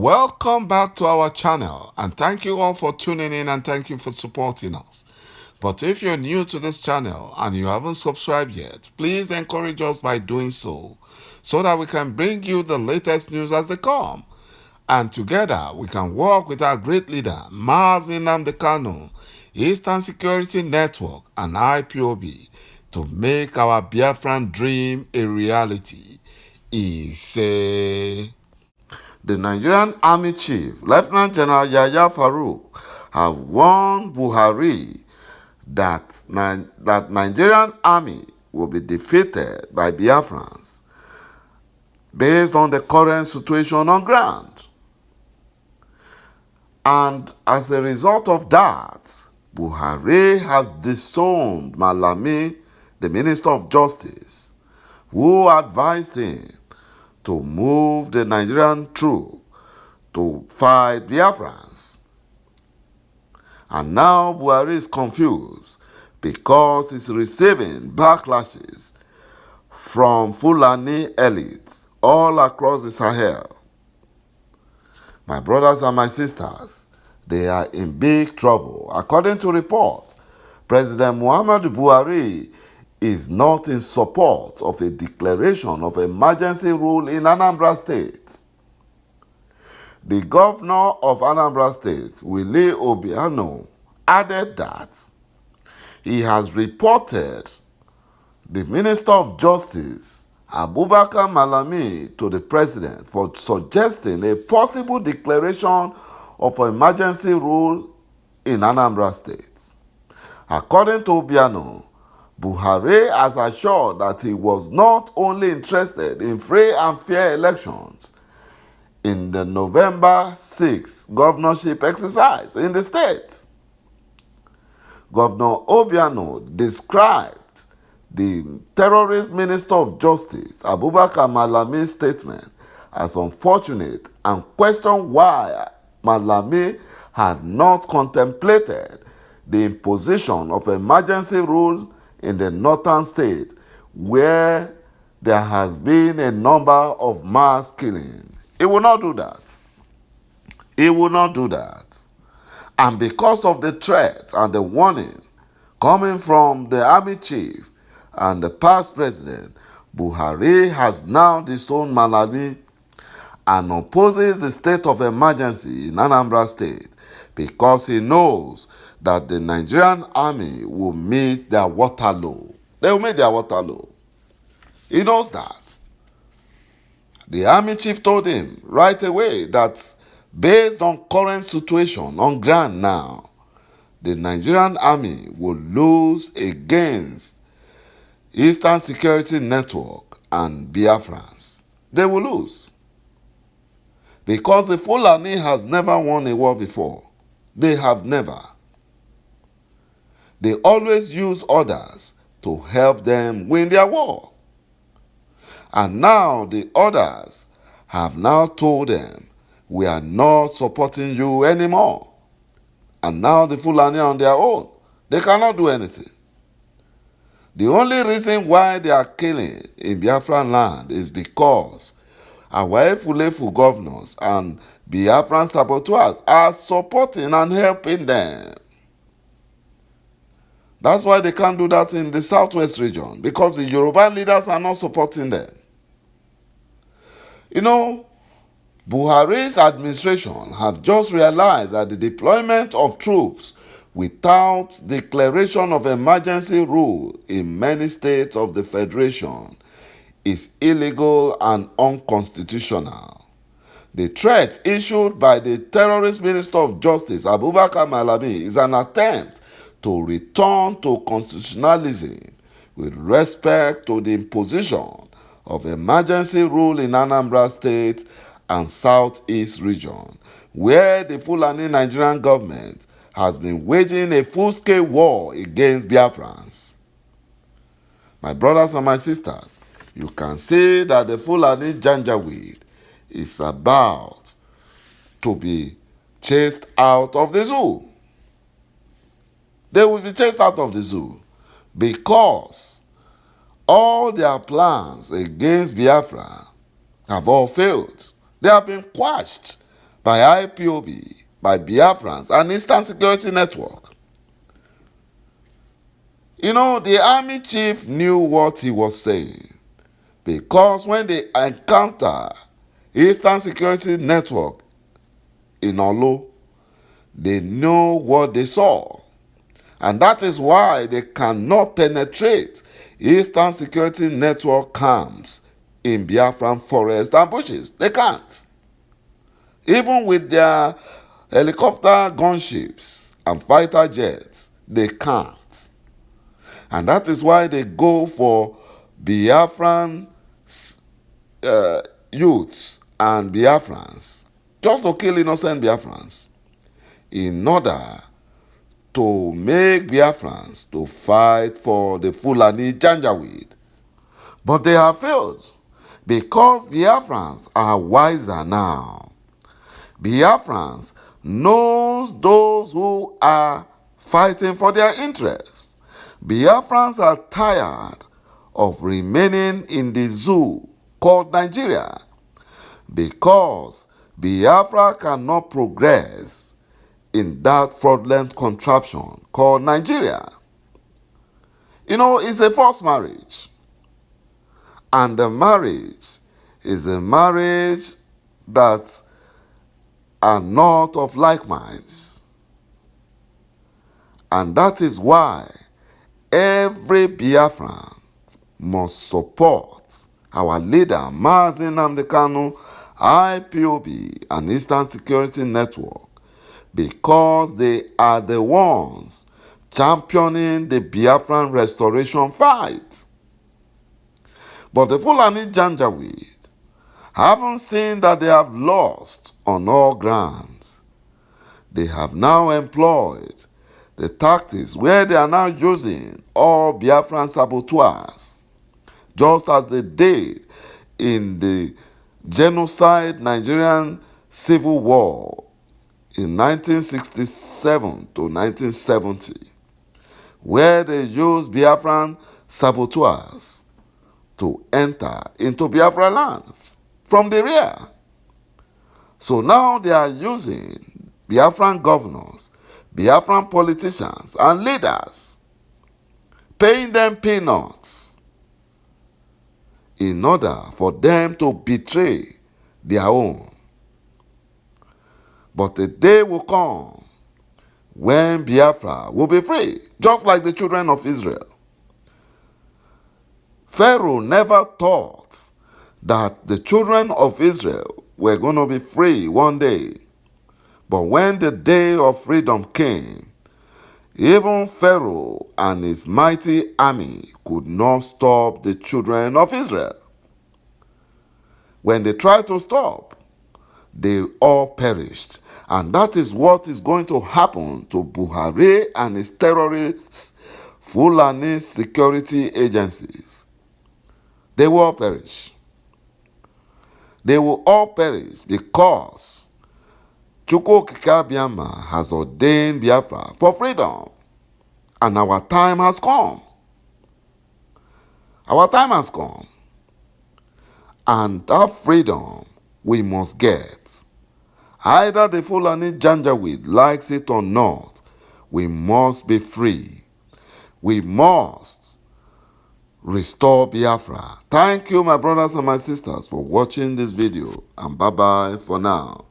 Welcome back to our channel, and thank you all for tuning in and thank you for supporting us. But if you're new to this channel and you haven't subscribed yet, please encourage us by doing so that we can bring you the latest news as they come. And together we can work with our great leader, ﷺ Nnamdi Kanu, Eastern Security Network, and IPOB to make our Biafran dream a reality. The Nigerian Army Chief, Lieutenant General Yahya Farouk, have warned Buhari that Nigerian Army will be defeated by Biafrans based on the current situation on ground. And as a result of that, Buhari has disowned MALAMI, the Minister of Justice, who advised him to move the Nigerian troop to fight Biafrans. And now Buhari is confused because he's receiving backlashes from Fulani elites all across the Sahel. My brothers and my sisters, they are in big trouble. According to reports, President Muhammadu Buhari is not in support of a declaration of emergency rule in Anambra State. The governor of Anambra State, Willie Obiano, added that he has reported the Minister of Justice, Abubakar Malami, to the president for suggesting a possible declaration of an emergency rule in Anambra State. According to Obiano, Buhari has assured that he was not only interested in free and fair elections in the November 6 governorship exercise in the state. Governor Obiano described the terrorist Minister of Justice, Abubakar Malami's statement as unfortunate and questioned why Malami had not contemplated the imposition of emergency rule in the northern state where there has been a number of mass killings. He will not do that. He will not do that. And because of the threat and the warning coming from the army chief and the past president, Buhari has now disowned Malami and opposes the state of emergency in Anambra State because he knows that the Nigerian army will meet their Waterloo. They will meet their Waterloo. He knows that. The army chief told him right away that based on current situation on ground now, the Nigerian army will lose against Eastern Security Network and Biafrans. They will lose. Because the Fulani has never won a war before. They have never. They always use others to help them win their war. And now the others have now told them, we are not supporting you anymore. And now the Fulani are on their own. They cannot do anything. The only reason why they are killing in Biafran land is because our Efulefu governors and Biafran saboteurs are supporting and helping them. That's why they can't do that in the southwest region, because the Yoruba leaders are not supporting them. You know, Buhari's administration have just realized that the deployment of troops without declaration of emergency rule in many states of the Federation is illegal and unconstitutional. The threat issued by the terrorist Minister of Justice, Abubakar Malami, is an attempt to return to constitutionalism with respect to the imposition of emergency rule in Anambra State and Southeast region, where the Fulani Nigerian government has been waging a full-scale war against Biafrans. My brothers and my sisters, you can see that the Fulani Janjaweed is about to be chased out of the zoo. They will be chased out of the zoo because all their plans against Biafra have all failed. They have been quashed by IPOB, by Biafrans, and Eastern Security Network. You know, the army chief knew what he was saying, because when they encounter Eastern Security Network in Olo, they know what they saw. And that is why they cannot penetrate Eastern Security Network camps in Biafran forests and bushes. They can't. Even with their helicopter gunships and fighter jets, they can't. And that is why they go for Biafran youths and Biafrans, just to kill innocent Biafrans, in order to make Biafrans to fight for the Fulani Janjaweed. But they have failed, because Biafrans are wiser now. Biafrans knows those who are fighting for their interests. Biafrans are tired of remaining in the zoo called Nigeria, because Biafra cannot progress in that fraudulent contraption called Nigeria. You know, it's a forced marriage. And the marriage is a marriage that are not of like minds. And that is why every Biafran must support our leader, Mazi Nnamdi Kanu, IPOB, and Eastern Security Network, because they are the ones championing the Biafran restoration fight. But the Fulani Janjaweed haven't seen that they have lost on all grounds. They have now employed the tactics where they are now using all Biafran saboteurs, just as they did in the genocide Nigerian civil war in 1967 to 1970, where they used Biafran saboteurs to enter into Biafra land from the rear. So now they are using Biafran governors, Biafran politicians, and leaders, paying them peanuts in order for them to betray their own. But the day will come when Biafra will be free, just like the children of Israel. Pharaoh never thought that the children of Israel were going to be free one day. But when the day of freedom came, even Pharaoh and his mighty army could not stop the children of Israel. When they tried to stop, they all perished. And that is what is going to happen to Buhari and his terrorist Fulani security agencies. They will all perish. They will all perish because ﷺ has ordained Biafra for freedom. And our time has come. Our time has come. And that freedom we must get. Either the Fulani Janjaweed likes it or not, we must be free. We must restore Biafra. Thank you, my brothers and my sisters, for watching this video. And bye-bye for now.